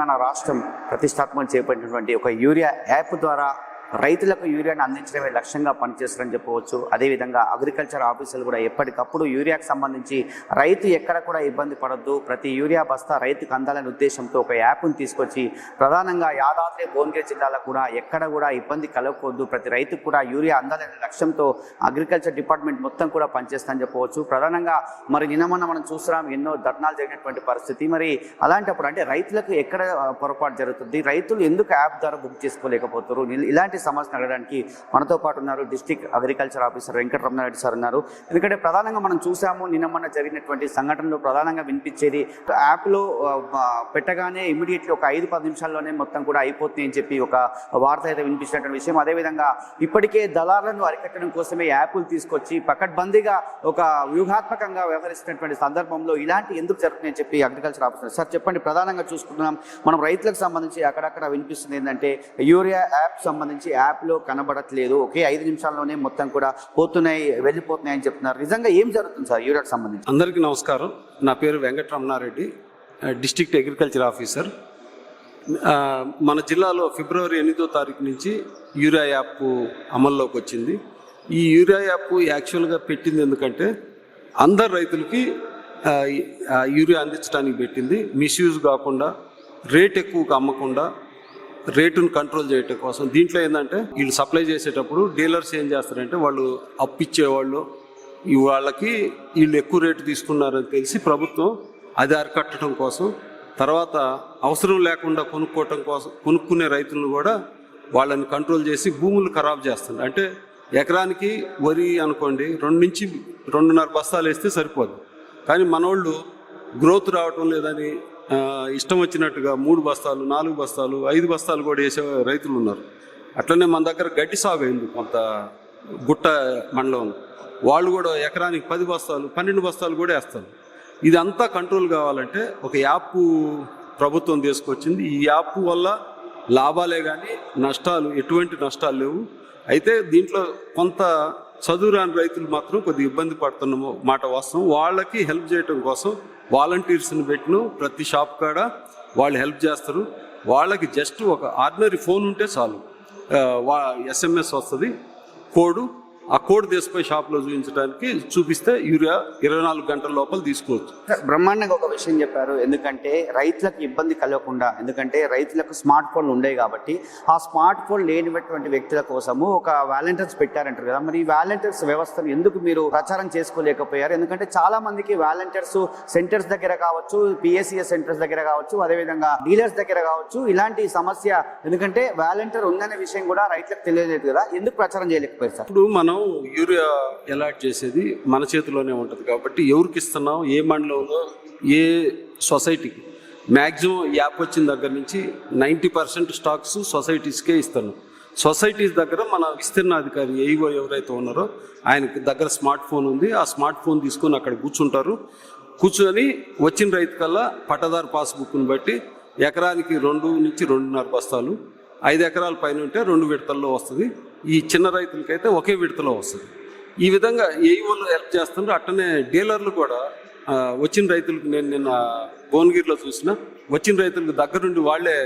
తెలంగాణ రాష్ట్రం ప్రతిష్టాత్మకంగా చేపట్టినటువంటి ఒక యూరియా యాప్ ద్వారా రైతులకు యూరియాను అందించడమే లక్ష్యంగా పనిచేస్తారని చెప్పవచ్చు. అదేవిధంగా అగ్రికల్చర్ ఆఫీసర్లు కూడా ఎప్పటికప్పుడు యూరియాకు సంబంధించి రైతు ఎక్కడ కూడా ఇబ్బంది పడద్దు, ప్రతి యూరియా బస్తా రైతుకు అందాలనే ఉద్దేశంతో ఒక యాప్ను తీసుకొచ్చి ప్రధానంగా యాదాద్రి భువనగిరి జిల్లాలో కూడా ఎక్కడ కూడా ఇబ్బంది కలగకూడదు, ప్రతి రైతుకు కూడా యూరియా అందాలనే లక్ష్యంతో అగ్రికల్చర్ డిపార్ట్మెంట్ మొత్తం కూడా పనిచేస్తుందని చెప్పవచ్చు. ప్రధానంగా మరి నిన్న మనం చూస్తున్నాం ఎన్నో ధర్నాలు జరిగినటువంటి పరిస్థితి. మరి అలాంటప్పుడు అంటే రైతులకు ఎక్కడ పొరపాటు జరుగుతుంది, రైతులు ఎందుకు యాప్ ద్వారా బుక్ చేసుకోలేకపోతారు, ఇలాంటి సమస్యను అడగడానికి మనతో పాటు ఉన్నారు district agriculture officer Venkataramana Reddy sir ఉన్నారు. ఎందుకంటే ప్రధానంగా మనం చూసాము నిన్న జరిగినటువంటి సంఘటనలో ప్రధానంగా వినిపించేది యాప్లో పెట్టగానే ఇమీడియట్లీ ఒక 5-10 నిమిషాల్లోనే మొత్తం కూడా అయిపోతుంది అని చెప్పి ఒక వార్త అయితే వినిపించినటువంటి విషయం. అదేవిధంగా ఇప్పటికే దళారులను అరికట్టడం కోసమే యాప్లు తీసుకొచ్చి పకడ్బందీగా ఒక వ్యూహాత్మకంగా వ్యవహరిస్తున్నటువంటి సందర్భంలో ఇలాంటి ఎందుకు జరుగుతుందని చెప్పి అగ్రికల్చర్ ఆఫీసర్ సార్ చెప్పండి. ప్రధానంగా చూసుకుంటున్నాం మనం రైతులకు సంబంధించి అక్కడక్కడ వినిపిస్తుంది ఏంటంటే యూరియా యాప్ సంబంధించి యాప్లో కనబడట్లేదు, ఒకే 5 నిమిషాల్లోనే మొత్తం కూడా వెళ్ళిపోతున్నాయి అని చెప్తున్నారు. నిజంగా ఏం జరుగుతుంది సార్ యూరియాకి సంబంధించి? అందరికీ నమస్కారం. నా పేరు వెంకటరమణారెడ్డి, డిస్ట్రిక్ట్ అగ్రికల్చర్ ఆఫీసర్. మన జిల్లాలో ఫిబ్రవరి 8వ తారీఖు నుంచి యూరియా యాప్ అమల్లోకి వచ్చింది. ఈ యూరియా యాప్ యాక్చువల్గా పెట్టింది ఎందుకంటే అందరు రైతులకి యూరియా అందించడానికి పెట్టింది. మిస్యూజ్ కాకుండా, రేట్ ఎక్కువగా అమ్మకుండా, రేటును కంట్రోల్ చేయటం కోసం. దీంట్లో ఏంటంటే వీళ్ళు సప్లై చేసేటప్పుడు డీలర్స్ ఏం చేస్తారంటే వాళ్ళు అప్పిచ్చేవాళ్ళు వాళ్ళకి వీళ్ళు ఎక్కువ రేటు తీసుకున్నారని తెలిసి ప్రభుత్వం అది అరికట్టడం కోసం, తర్వాత అవసరం లేకుండా కొనుక్కునే రైతులను కూడా వాళ్ళని కంట్రోల్ చేసి భూములు ఖరాబ్ చేస్తుంది. అంటే ఎకరానికి వరి అనుకోండి 2 నుంచి 2.5 బస్తాలు వేస్తే సరిపోదు, కానీ మనోళ్ళు గ్రోత్ రావటం లేదని ఇష్టం వచ్చినట్టుగా 3 బస్తాలు 4 బస్తాలు 5 బస్తాలు కూడా వేసే రైతులు ఉన్నారు. అట్లనే మన దగ్గర గడ్డి సాగు అయింది కొంత గుట్ట మండలం, వాళ్ళు కూడా ఎకరానికి 10 బస్తాలు 12 బస్తాలు కూడా వేస్తారు. ఇదంతా కంట్రోల్ కావాలంటే ఒక యాప్ ప్రభుత్వం తీసుకొచ్చింది. ఈ యాప్ వల్ల లాభాలే కానీ ఎటువంటి నష్టాలు లేవు. అయితే దీంట్లో కొంత చదువురాని రైతులు మాత్రం కొద్దిగా ఇబ్బంది పడుతున్న మాట వాస్తవం. వాళ్ళకి హెల్ప్ చేయడం కోసం వాలంటీర్స్ని పెట్టిన ప్రతి షాప్ కాడ వాళ్ళు హెల్ప్ చేస్తారు. వాళ్ళకి జస్ట్ ఒక ఆర్డినరీ ఫోన్ ఉంటే చాలు, SMS వస్తుంది కోడ్, ఆ కోడ్ తీసుకుపోయి షాప్లో చూపిస్తే యూరియా 24 గంటల లోపల తీసుకోవచ్చు. బ్రహ్మాండంగా ఒక విషయం చెప్పారు. ఎందుకంటే రైతులకు ఇబ్బంది కలగకుండా, ఎందుకంటే రైతులకు స్మార్ట్ ఫోన్లు ఉండేవి కాబట్టి ఆ స్మార్ట్ ఫోన్ లేనిటువంటి వ్యక్తుల కోసము ఒక వాలంటీర్స్ పెట్టారంటారు కదా, మరి ఈ వాలంటీర్స్ వ్యవస్థను ఎందుకు మీరు ప్రచారం చేసుకోలేకపోయారు? ఎందుకంటే చాలా మందికి వాలంటీర్స్ సెంటర్స్ దగ్గర కావచ్చు, PSCS సెంటర్స్ దగ్గర కావచ్చు, అదేవిధంగా డీలర్స్ దగ్గర కావచ్చు, ఇలాంటి సమస్య ఎందుకంటే వాలంటీర్ ఉందనే విషయం కూడా రైతులకు తెలియలేదు కదా, ఎందుకు ప్రచారం చేయలేకపోయారు సార్? ఇప్పుడు మనం యూరియా అలాట్ చేసేది మన చేతిలోనే ఉంటుంది కాబట్టి ఎవరికి ఇస్తున్నాం, ఏ మండలంలో ఏ సొసైటీకి, మ్యాక్సిమం యాప్ వచ్చిన దగ్గర నుంచి 90% స్టాక్స్ సొసైటీస్కే ఇస్తున్నాం. సొసైటీస్ దగ్గర మన విస్తీర్ణ అధికారి ఏఈఓ ఎవరైతే ఉన్నారో ఆయనకి దగ్గర స్మార్ట్ ఫోన్ ఉంది. ఆ స్మార్ట్ ఫోన్ తీసుకొని అక్కడ కూర్చొని వచ్చిన రైతు కల్లా పట్టదారు పాస్బుక్ని బట్టి ఎకరానికి 2 నుంచి 2.5 బస్తాలు, 5 ఎకరాల పైన ఉంటే 2 విడతల్లో వస్తుంది. ఈ చిన్న రైతులకైతే ఒకే విడతలో వస్తుంది. ఈ విధంగా ఏఈఓలు హెల్ప్ చేస్తున్నారు. అట్టనే డీలర్లు కూడా వచ్చిన రైతులకు, నేను నిన్న భువనగిరిలో చూసిన వచ్చిన రైతులకు దగ్గరుండి వాళ్ళే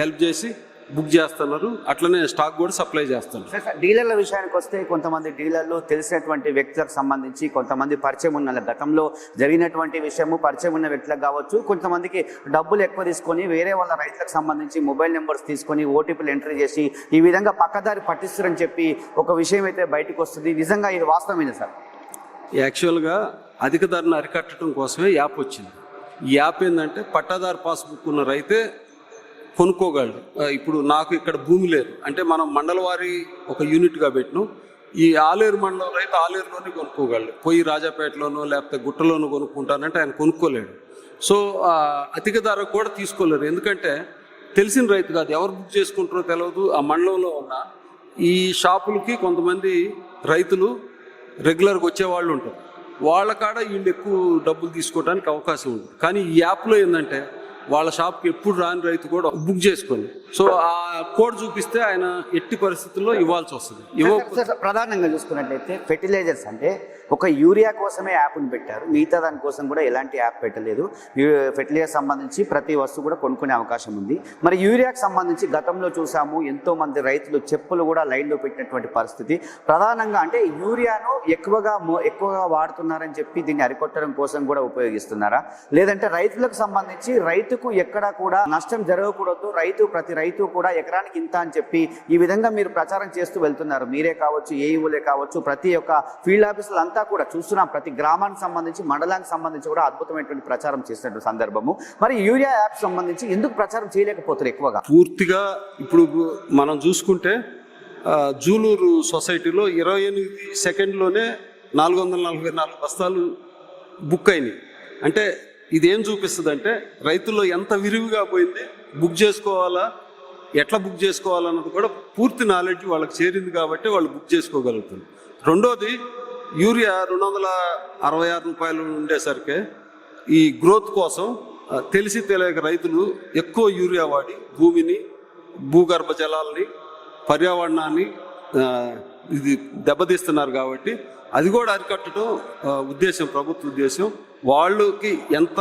హెల్ప్ చేసి బుక్ చేస్తున్నారు. అట్లనే స్టాక్ కూడా సప్లై చేస్తున్నారు. డీలర్ల విషయానికి వస్తే కొంతమంది డీలర్లు తెలిసినటువంటి వ్యక్తులకు సంబంధించి, కొంతమంది పరిచయం ఉన్న గతంలో జరిగినటువంటి విషయము పరిచయం ఉన్న వ్యక్తులకు కావచ్చు, కొంతమందికి డబ్బులు ఎక్కువ తీసుకొని వేరే వాళ్ళ రైతులకు సంబంధించి మొబైల్ నెంబర్స్ తీసుకొని ఓటీపీలు ఎంట్రీ చేసి ఈ విధంగా పక్కదారి పట్టిస్తారని చెప్పి ఒక విషయం అయితే బయటకు వస్తుంది. నిజంగా ఇది వాస్తవమేనా సార్? యాక్చువల్గా అధిక ధరను అరికట్టడం కోసమే యాప్ వచ్చింది. ఈ యాప్ ఏంటంటే పట్టాదారు పాస్బుక్ ఉన్న రైతే కొనుక్కోగలరు. ఇప్పుడు నాకు ఇక్కడ భూమి లేదు అంటే మనం మండలవారి ఒక యూనిట్గా పెట్టినాం. ఈ ఆలేరు మండలం రైతు ఆలేరులోనే కొనుక్కోగలరు. పోయి రాజాపేటలోనో లేకపోతే గుట్టలోనో కొనుక్కుంటానంటే ఆయన కొనుక్కోలేడు. సో అధిక ధర కూడా తీసుకోలేరు, ఎందుకంటే తెలిసిన రైతు కాదు, ఎవరు బుక్ చేసుకుంటారో తెలియదు. ఆ మండలంలో ఉన్న ఈ షాపులకి కొంతమంది రైతులు రెగ్యులర్గా వచ్చేవాళ్ళు ఉంటారు, వాళ్ళ కాడ వీళ్ళు ఎక్కువ డబ్బులు తీసుకోవడానికి అవకాశం ఉంది. కానీ ఈ యాప్లో ఏంటంటే వాళ్ళ షాప్కి ఎప్పుడు రాని రైతు కూడా బుక్ చేసుకొని, సో ఆ కోడ్ చూపిస్తే ఆయన ఎట్టి పరిస్థితుల్లో ఇవ్వాల్సి వస్తుంది. ప్రధానంగా చూసుకున్నట్లయితే ఫెర్టిలైజర్స్ అంటే ఒక యూరియా కోసమే యాప్ని పెట్టారు, మిగతా దానికోసం కూడా ఎలాంటి యాప్ పెట్టలేదు. ఫెర్టిలైజర్ సంబంధించి ప్రతి వస్తువు కూడా కొనుక్కునే అవకాశం ఉంది. మరి యూరియాకి సంబంధించి గతంలో చూసాము, ఎంతో మంది రైతులు చెప్పులు కూడా లైన్లో పెట్టినటువంటి పరిస్థితి. ప్రధానంగా అంటే యూరియాను ఎక్కువగా వాడుతున్నారని చెప్పి దీన్ని అరికొట్టడం కోసం కూడా ఉపయోగిస్తున్నారా, లేదంటే రైతులకు సంబంధించి రైతుకు ఎక్కడా కూడా నష్టం జరగకూడదు, ప్రతి రైతు కూడా ఎకరానికి ఇంత అని చెప్పి ఈ విధంగా మీరు ప్రచారం చేస్తూ వెళ్తున్నారు. మీరే కావచ్చు, ఏఈఓలే కావచ్చు, ప్రతి ఒక్క ఫీల్డ్ ఆఫీసులు అంతా కూడా చూస్తున్నాం. ప్రతి గ్రామానికి సంబంధించి, మండలానికి సంబంధించి కూడా అద్భుతమైనటువంటి ప్రచారం చేసినటువంటి సందర్భము. మరి యూరియా యాప్ సంబంధించి ఎందుకు ప్రచారం చేయలేకపోతారు ఎక్కువగా? పూర్తిగా ఇప్పుడు మనం చూసుకుంటే జూలూరు సొసైటీలో 28 సెకండ్లోనే 444 బస్తాలు బుక్ అయినాయి. అంటే ఇదేం చూపిస్తుంది అంటే రైతుల్లో ఎంత విరివిగా పోయింది, బుక్ చేసుకోవాలా, ఎట్లా బుక్ చేసుకోవాలన్నది కూడా పూర్తి నాలెడ్జ్ వాళ్ళకి చేరింది కాబట్టి వాళ్ళు బుక్ చేసుకోగలుగుతుంది. రెండోది, యూరియా 266 రూపాయలు ఉండేసరికి ఈ గ్రోత్ కోసం తెలిసి తెలియక రైతులు ఎక్కువ యూరియా వాడి భూమిని, భూగర్భ జలాలని, పర్యావరణాన్ని ఇది దెబ్బతీస్తున్నారు. కాబట్టి అది కూడా అరికట్టడం ఉద్దేశం, ప్రభుత్వ ఉద్దేశం. వాళ్ళకి ఎంత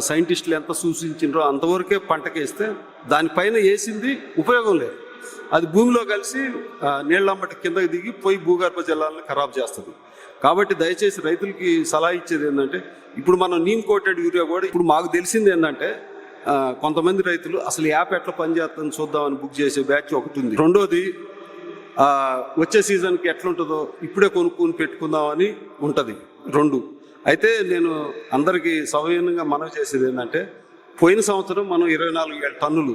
సైంటిస్టులు ఎంత సూచించారో అంతవరకే పంటకేస్తే దానిపైన వేసింది ఉపయోగం లేదు. అది భూమిలో కలిసి నీళ్ళమ్మటి కిందకి దిగి పోయి భూగర్భ జలాలను ఖరాబ్ చేస్తుంది. కాబట్టి దయచేసి రైతులకి సలహా ఇచ్చేది ఏంటంటే, ఇప్పుడు మనం నీమ్ కోటెడ్ యూరియా కూడా ఇప్పుడు మాకు తెలిసింది ఏంటంటే, కొంతమంది రైతులు అసలు యాప్ ఎట్లా పనిచేస్తుందని చూద్దామని బుక్ చేసే బ్యాచ్ ఒకటి ఉంది. రెండోది, వచ్చే సీజన్కి ఎట్లుంటుందో ఇప్పుడే కొనుక్కొని పెట్టుకుందామని ఉంటుంది. రెండు అయితే నేను అందరికీ సవినయంగా మనవి చేసేది ఏంటంటే, పోయిన సంవత్సరం మనం 24,000 టన్నులు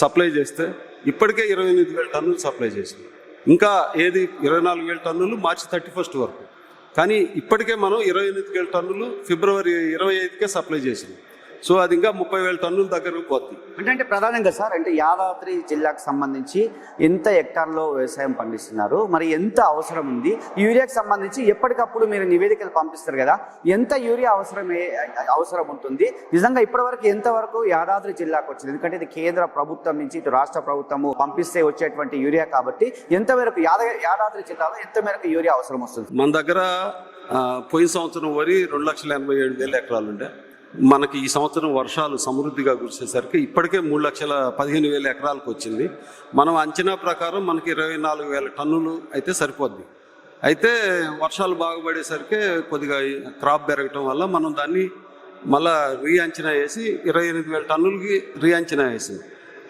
సప్లై చేస్తే ఇప్పటికే 28,000 టన్నులు సప్లై చేసాం. ఇంకా ఏది 24,000 టన్నులు మార్చి 31 వరకు, కానీ ఇప్పటికే మనం 28,000 టన్నులు ఫిబ్రవరి 25కే సప్లై చేసాం. సో అది ఇంకా 30,000 టన్నుల దగ్గరకు పోతుంది. అంటే ప్రధానంగా సార్, అంటే యాదాద్రి జిల్లాకు సంబంధించి ఎంత హెక్టార్లో వ్యవసాయం పండిస్తున్నారు, మరి ఎంత అవసరం ఉంది, యూరియాకి సంబంధించి ఎప్పటికప్పుడు మీరు నివేదికలు పంపిస్తారు కదా, ఎంత యూరియా అవసరం ఉంటుంది, నిజంగా ఇప్పటివరకు ఎంతవరకు యాదాద్రి జిల్లాకు వచ్చింది? ఎందుకంటే ఇది కేంద్ర ప్రభుత్వం నుంచి ఇటు రాష్ట్ర ప్రభుత్వము పంపిస్తే వచ్చేటువంటి యూరియా కాబట్టి ఎంతవరకు యాదాద్రి జిల్లాలో ఎంత మేరకు యూరియా అవసరం వస్తుంది? మన దగ్గర పోయిన సంవత్సరం వరి 2,87,000 ఎకరాలు ఉండే, మనకి ఈ సంవత్సరం వర్షాలు సమృద్ధిగా కురిసేసరికి ఇప్పటికే 3,15,000 ఎకరాలకు వచ్చింది. మనం అంచనా ప్రకారం మనకి 24,000 టన్నులు అయితే సరిపోద్ది. అయితే వర్షాలు బాగుపడేసరికి కొద్దిగా క్రాప్ పెరగటం వల్ల మనం దాన్ని మళ్ళా అంచనా వేసి 28,000 టన్నులకి అంచనా వేసింది.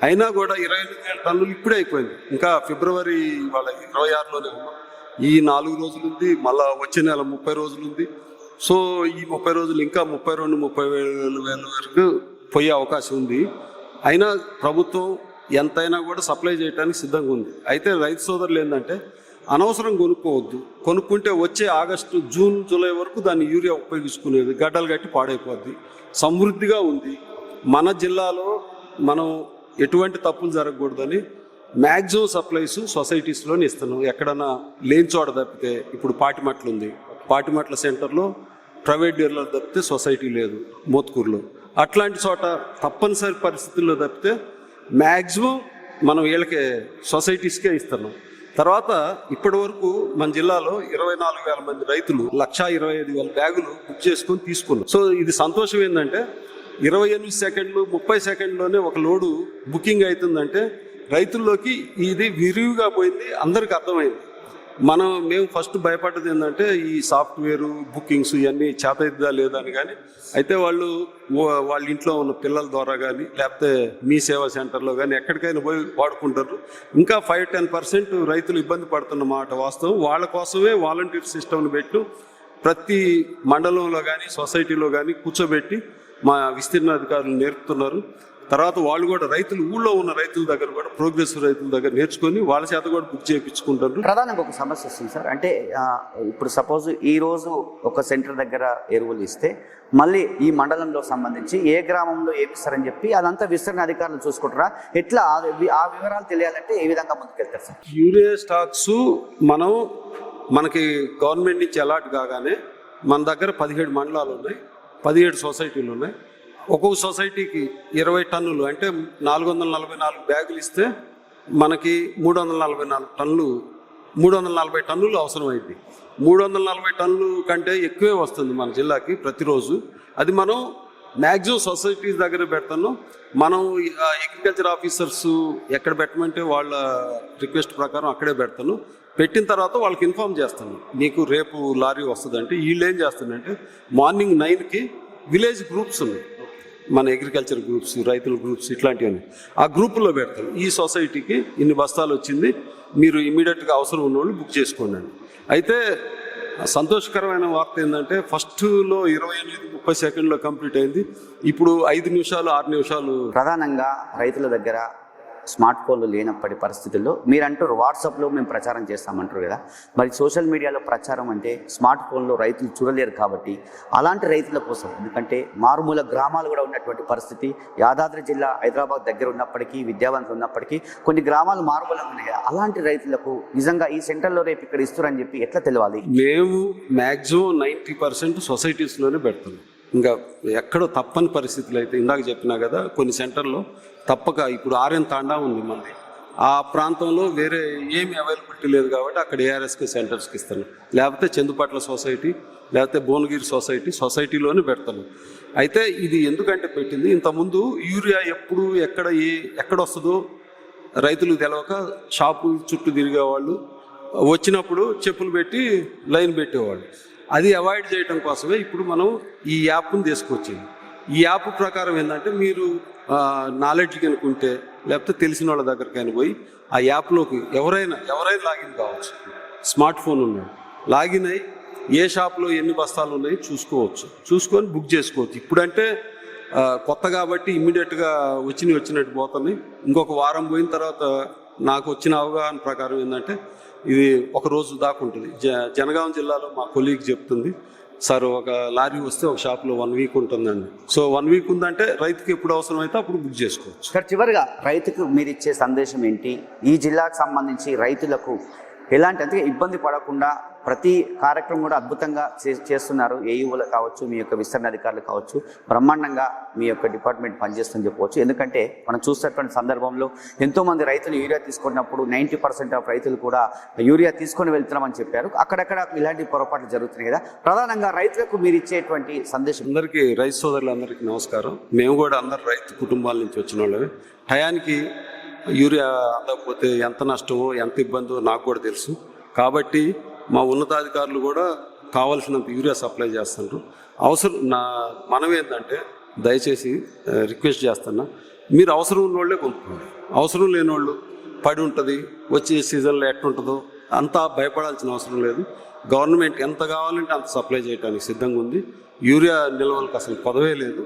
అయినా కూడా 28,000 టన్నులు ఇప్పుడే అయిపోయింది. ఇంకా ఫిబ్రవరి వాళ్ళ 26లోనే ఉన్నాం. ఈ 4 రోజులు ఉంది, మళ్ళా వచ్చే నెల 30 రోజులు ఉంది. సో ఈ 30 రోజులు ఇంకా 32,000-30,000 వరకు పోయే అవకాశం ఉంది. అయినా ప్రభుత్వం ఎంతైనా కూడా సప్లై చేయడానికి సిద్ధంగా ఉంది. అయితే రైతు సోదరులు ఏంటంటే, అనవసరం కొనుక్కోవద్దు. కొనుక్కుంటే వచ్చే ఆగస్టు, జూన్, జూలై వరకు దాన్ని యూరియా ఉపయోగించుకునేది గడ్డలు కట్టి పాడైపోద్ది. సమృద్ధిగా ఉంది మన జిల్లాలో. మనం ఎటువంటి తప్పులు జరగకూడదని మ్యాక్సిమం సప్లైస్ సొసైటీస్లోనే ఇస్తున్నాం. ఎక్కడన్నా లేని చోట తప్పితే, ఇప్పుడు పాటిమట్ల ఉంది, పాటిమట్ల సెంటర్లో ప్రైవేట్ డీలర్ తప్పితే సొసైటీ లేదు మోత్కూరులో. అట్లాంటి చోట తప్పనిసరి పరిస్థితుల్లో తప్పితే మ్యాక్సిమం మనం వీళ్ళకే సొసైటీస్కే ఇస్తున్నాం. తర్వాత ఇప్పటి వరకు మన జిల్లాలో 24,000 మంది రైతులు 1,25,000 బ్యాగులు బుక్ చేసుకొని తీసుకున్నాం. సో ఇది సంతోషం ఏంటంటే, 28 సెకండ్లు 30 సెకండ్లోనే ఒక లోడు బుకింగ్ అవుతుందంటే రైతుల్లోకి ఇది విరివిగా పోయింది, అందరికి అర్థమైంది. మేము ఫస్ట్ భయపడ్డది ఏంటంటే, ఈ సాఫ్ట్వేరు బుకింగ్స్ ఇవన్నీ చేతయిద్దా లేదా అని. కానీ అయితే వాళ్ళ ఇంట్లో ఉన్న పిల్లల ద్వారా కానీ, లేకపోతే మీ సేవా సెంటర్లో కానీ ఎక్కడికైనా పోయి వాడుకుంటారు. ఇంకా 5-10% రైతులు ఇబ్బంది పడుతున్న మాట వాస్తవం. వాళ్ళ కోసమే వాలంటీర్ సిస్టమ్ని పెట్టి ప్రతి మండలంలో కానీ సొసైటీలో కానీ కూర్చోబెట్టి మా విస్తీర్ణ అధికారులు నేర్పుతున్నారు. తర్వాత వాళ్ళు కూడా రైతులు, ఊళ్ళో ఉన్న రైతుల దగ్గర కూడా, ప్రోగ్రెసివ్ రైతుల దగ్గర నేర్చుకొని వాళ్ళ చేత కూడా బుక్ చేయించుకుంటారు. ప్రధానంగా ఒక సమస్య వస్తుంది సార్, అంటే ఇప్పుడు సపోజ్ ఈ రోజు ఒక సెంటర్ దగ్గర ఎరువులు ఇస్తే మళ్ళీ ఈ మండలంలో సంబంధించి ఏ గ్రామంలో ఏమిస్తారని చెప్పి అదంతా విస్తరణ అధికారులు చూసుకుంటారా? ఎట్లా ఆ వివరాలు తెలియాలంటే ఏ విధంగా ముందుకెళ్తారు సార్? యూరియా స్టాక్స్ మనకి గవర్నమెంట్ నుంచి అలాట్ కాగానే మన దగ్గర 17 మండలాలు ఉన్నాయి, 17 సొసైటీలు ఉన్నాయి. ఒక్కొక్క సొసైటీకి 20 టన్నులు అంటే 444 బ్యాగులు ఇస్తే మనకి 340 టన్నులు అవసరమైంది. 340 టన్నులు కంటే ఎక్కువే వస్తుంది మన జిల్లాకి ప్రతిరోజు. అది మనం మ్యాక్సిమం సొసైటీస్ దగ్గర పెడతాను. మనం అగ్రికల్చర్ ఆఫీసర్స్ ఎక్కడ పెట్టమంటే వాళ్ళ రిక్వెస్ట్ ప్రకారం అక్కడే పెడతాను. పెట్టిన తర్వాత వాళ్ళకి ఇన్ఫామ్ చేస్తాను, మీకు రేపు లారీ వస్తుందంటే. వీళ్ళు ఏం చేస్తారంటే మార్నింగ్ 9కి విలేజ్ గ్రూప్స్ ఉన్నాయి, మన అగ్రికల్చర్ గ్రూప్స్, రైతుల గ్రూప్స్ ఇట్లాంటివన్నీ. ఆ గ్రూపుల్లో పెడతారు, ఈ సొసైటీకి ఇన్ని బస్తాలు వచ్చింది, మీరు ఇమీడియట్గా అవసరం ఉన్నవాళ్ళు బుక్ చేసుకోండి అని. అయితే సంతోషకరమైన వార్త ఏంటంటే ఫస్ట్లో 28-30 సెకండ్లో కంప్లీట్ అయింది. ఇప్పుడు 5 నిమిషాలు 6 నిమిషాలు. ప్రధానంగా రైతుల దగ్గర స్మార్ట్ ఫోన్లు లేనప్పటి పరిస్థితుల్లో మీరంటారు వాట్సాప్లో మేము ప్రచారం చేస్తామంటారు కదా, మరి సోషల్ మీడియాలో ప్రచారం అంటే స్మార్ట్ ఫోన్లో రైతులు చూడలేరు కాబట్టి అలాంటి రైతుల కోసం, ఎందుకంటే మారుమూల గ్రామాలు కూడా ఉన్నటువంటి పరిస్థితి, యాదాద్రి జిల్లా హైదరాబాద్ దగ్గర ఉన్నప్పటికీ, విద్యావంతులు ఉన్నప్పటికీ కొన్ని గ్రామాలు మారుమూలంగా ఉన్నాయి. అలాంటి రైతులకు నిజంగా ఈ సెంటర్లో రేపు ఇక్కడ ఇస్తారని చెప్పి ఎట్లా తెలియాలి? మేము మ్యాక్సిమం 90% సొసైటీస్లోనే పెడుతున్నాం. ఇంకా ఎక్కడో తప్పని పరిస్థితులు అయితే ఇందాక చెప్పినా కదా, కొన్ని సెంటర్లో తప్పక. ఇప్పుడు ఆర్ఎన్ తాండా ఉంది మనది, ఆ ప్రాంతంలో వేరే ఏమి అవైలబిలిటీ లేదు కాబట్టి అక్కడ ఏఆర్ఎస్కే సెంటర్స్కి ఇస్తాను, లేకపోతే చందుపట్ల సొసైటీ, లేకపోతే భువనగిరి సొసైటీలోనే పెడతాను. అయితే ఇది ఎందుకంటే పెట్టింది, ఇంతకుముందు యూరియా ఎప్పుడు ఎక్కడ వస్తుందో రైతులకు తెలవక షాపు చుట్టూ తిరిగేవాళ్ళు, వచ్చినప్పుడు చెప్పులు పెట్టి లైన్ పెట్టేవాళ్ళు. అది అవాయిడ్ చేయడం కోసమే ఇప్పుడు మనం ఈ యాప్ని తీసుకొచ్చింది. ఈ యాప్ ప్రకారం ఏంటంటే మీరు నాలెడ్జ్ కనుకుంటే, లేకపోతే తెలిసిన వాళ్ళ దగ్గరకైనా పోయి ఆ యాప్లోకి ఎవరైనా లాగిన్ కావచ్చు. స్మార్ట్ ఫోన్ ఉన్నాడు, లాగిన్ అయ్యి ఏ షాప్లో ఎన్ని బస్తాలు ఉన్నాయి చూసుకోవచ్చు, చూసుకొని బుక్ చేసుకోవచ్చు. ఇప్పుడంటే కొత్త కాబట్టి ఇమ్మీడియట్గా వచ్చినట్టు పోతున్నాయి. ఇంకొక వారం పోయిన తర్వాత నాకు వచ్చిన అవగాహన ప్రకారం ఏంటంటే ఇది ఒక రోజు దాకా ఉంటుంది. జనగాం జిల్లాలో మా కొలీగ్ చెప్తుంది, సార్ ఒక లారీ వస్తే ఒక షాప్లో 1 వీక్ ఉంటుందండి. సో 1 వీక్ ఉందంటే రైతుకి ఎప్పుడు అవసరం అయితే అప్పుడు బుక్ చేసుకోవచ్చు. సార్, చివరిగా రైతుకు మీరు ఇచ్చే సందేశం ఏంటి? ఈ జిల్లాకు సంబంధించి రైతులకు ఎలాంటి అంటే ఇబ్బంది పడకుండా ప్రతి కార్యక్రమం కూడా అద్భుతంగా చేస్తున్నారు. ఏఈఓలు కావచ్చు, మీ యొక్క విస్తరణ అధికారులు కావచ్చు, బ్రహ్మాండంగా మీ యొక్క డిపార్ట్మెంట్ పనిచేస్తుందని చెప్పవచ్చు. ఎందుకంటే మనం చూసేటువంటి సందర్భంలో ఎంతోమంది రైతులు యూరియా తీసుకున్నప్పుడు 90% ఆఫ్ రైతులు కూడా యూరియా తీసుకొని వెళ్తున్నామని చెప్పారు. అక్కడక్కడ ఇలాంటి పొరపాట్లు జరుగుతున్నాయి కదా. ప్రధానంగా రైతులకు మీరు ఇచ్చేటువంటి సందేశం? అందరికీ, రైతు సోదరులందరికీ నమస్కారం. మేము కూడా అందరు రైతు కుటుంబాల నుంచి వచ్చిన వాళ్ళమే. టయానికి యూరియా అందకపోతే ఎంత నష్టమో ఎంత ఇబ్బందో నాకు కూడా తెలుసు. కాబట్టి మా ఉన్నతాధికారులు కూడా కావాల్సినంత యూరియా సప్లై చేస్తున్నారు. మనం ఏంటంటే దయచేసి రిక్వెస్ట్ చేస్తున్నా, మీరు అవసరం ఉన్న వాళ్ళే కొనుక్కోండి. అవసరం లేని వాళ్ళు పడి ఉంటుంది, వచ్చే సీజన్లో ఎట్టుంటుందో అంతా భయపడాల్సిన అవసరం లేదు. గవర్నమెంట్ ఎంత కావాలంటే అంత సప్లై చేయడానికి సిద్ధంగా ఉంది. యూరియా నిల్వలకు అసలు కొదవే లేదు.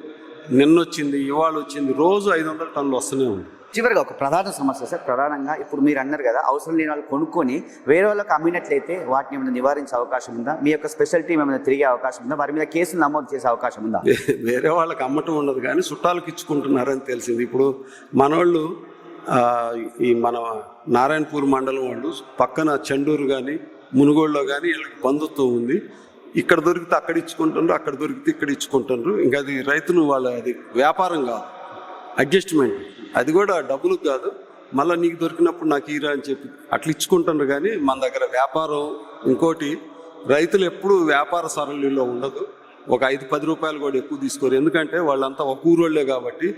నిన్నొచ్చింది, ఇవాళ వచ్చింది, రోజు 500 టన్నులు వస్తూనే ఉంది. చివరిగా ఒక ప్రధాన సమస్య సార్, ప్రధానంగా ఇప్పుడు మీరు అన్నారు కదా, అవసరం లేని వాళ్ళు కొనుక్కొని వేరే వాళ్ళకి అమ్మినట్లయితే వాటిని ఏమైనా నివారించే అవకాశం ఉందా? మీ యొక్క స్పెషల్ టీం ఏమైనా తిరిగే అవకాశం ఉందా? వారి మీద కేసులు నమోదు చేసే అవకాశం ఉందా? వేరే వాళ్ళకి అమ్మటం ఉండదు కానీ చుట్టాలకు ఇచ్చుకుంటున్నారని తెలిసింది. ఇప్పుడు మనోళ్ళు మన నారాయణపూర్ మండలం వాళ్ళు పక్కన చెండూరు కానీ మునుగోడులో కానీ వీళ్ళకి బంధుత్వం ఉంది. ఇక్కడ దొరికితే అక్కడ ఇచ్చుకుంటున్నారు, అక్కడ దొరికితే ఇక్కడ ఇచ్చుకుంటున్నారు. ఇంకా అది రైతులు అది వ్యాపారం కాదు, అడ్జస్ట్మెంట్. అది కూడా డబ్బులు కాదు, మళ్ళీ నీకు దొరికినప్పుడు నాకు ఈరా అని చెప్పి అట్లా ఇచ్చుకుంటున్నారు. కానీ మన దగ్గర వ్యాపారం ఇంకోటి, రైతులు ఎప్పుడు వ్యాపార సరళిలో ఉండదు. ఒక 5-10 రూపాయలు కూడా ఎక్కువ తీసుకోరు, ఎందుకంటే వాళ్ళంతా ఒక ఊరోళ్లే కాబట్టి.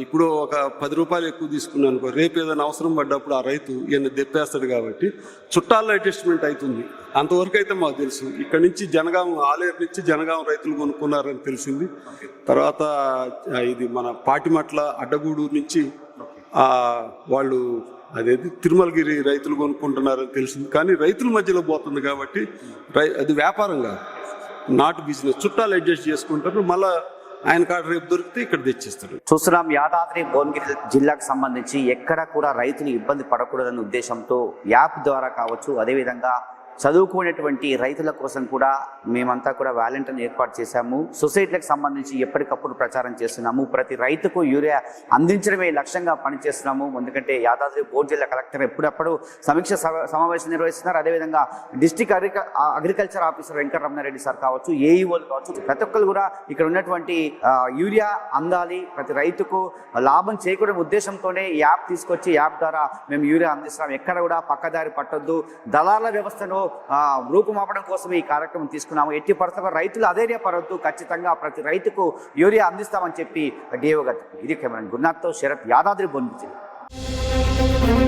ఇప్పుడు ఒక 10 రూపాయలు ఎక్కువ తీసుకున్నాను అనుకో, రేపు ఏదైనా అవసరం పడ్డప్పుడు ఆ రైతు ఈయన దెప్పేస్తాడు కాబట్టి చుట్టాల్లో అడ్జస్ట్మెంట్ అవుతుంది. అంతవరకు అయితే మాకు తెలుసు. ఇక్కడ నుంచి ఆలేరు నుంచి జనగాం రైతులు కొనుక్కున్నారని తెలిసింది. తర్వాత ఇది మన పాటిమట్ల అడ్డగూడూరు నుంచి వాళ్ళు అదేది తిరుమలగిరి రైతులు కొనుక్కుంటున్నారని తెలిసింది. కానీ రైతుల మధ్యలో పోతుంది కాబట్టి అది వ్యాపారం కాదు, నాట్ బిజినెస్. చుట్టాలు అడ్జస్ట్ చేసుకుంటారు, మళ్ళీ ఆయన కాడ రేపు దొరికితే ఇక్కడ తెచ్చిస్తారు. చూస్తున్నాం, యాదాద్రి భువనగిరి జిల్లాకు సంబంధించి ఎక్కడ కూడా రైతులు ఇబ్బంది పడకూడదనే ఉద్దేశంతో యాప్ ద్వారా కావచ్చు, అదేవిధంగా చదువుకునేటువంటి రైతుల కోసం కూడా మేమంతా కూడా వాలంటీర్ని ఏర్పాటు చేశాము. సొసైటీలకు సంబంధించి ఎప్పటికప్పుడు ప్రచారం చేస్తున్నాము. ప్రతి రైతుకు యూరియా అందించడమే లక్ష్యంగా పనిచేస్తున్నాము. ఎందుకంటే యాదాద్రి బోర్డు జిల్లా కలెక్టర్ ఎప్పుడప్పుడు సమీక్ష సమావేశం నిర్వహిస్తున్నారు. అదేవిధంగా district agriculture officer Venkataramana Reddy sir కావచ్చు, ఏఈఓలు కావచ్చు, ప్రతి ఒక్కరు కూడా ఇక్కడ ఉన్నటువంటి యూరియా అందాలి, ప్రతి రైతుకు లాభం చేకూరే ఉద్దేశంతోనే యాప్ తీసుకొచ్చి యాప్ ద్వారా మేము యూరియా అందిస్తున్నాం. ఎక్కడ కూడా పక్కదారి పట్టొద్దు, దళాల వ్యవస్థను రూపుమాపడం కోసం ఈ కార్యక్రమం తీసుకున్నాము. ఎట్టి పరిస్థితుల్లో రైతులు అధైర్యపడవద్దు, ఖచ్చితంగా ప్రతి రైతుకు యూరియా అందిస్తామని చెప్పి డిఓ గారు. ఇది కెమెరా గురునాథ్తో శరత్, యాదాద్రి భువనగిరి జిల్లా.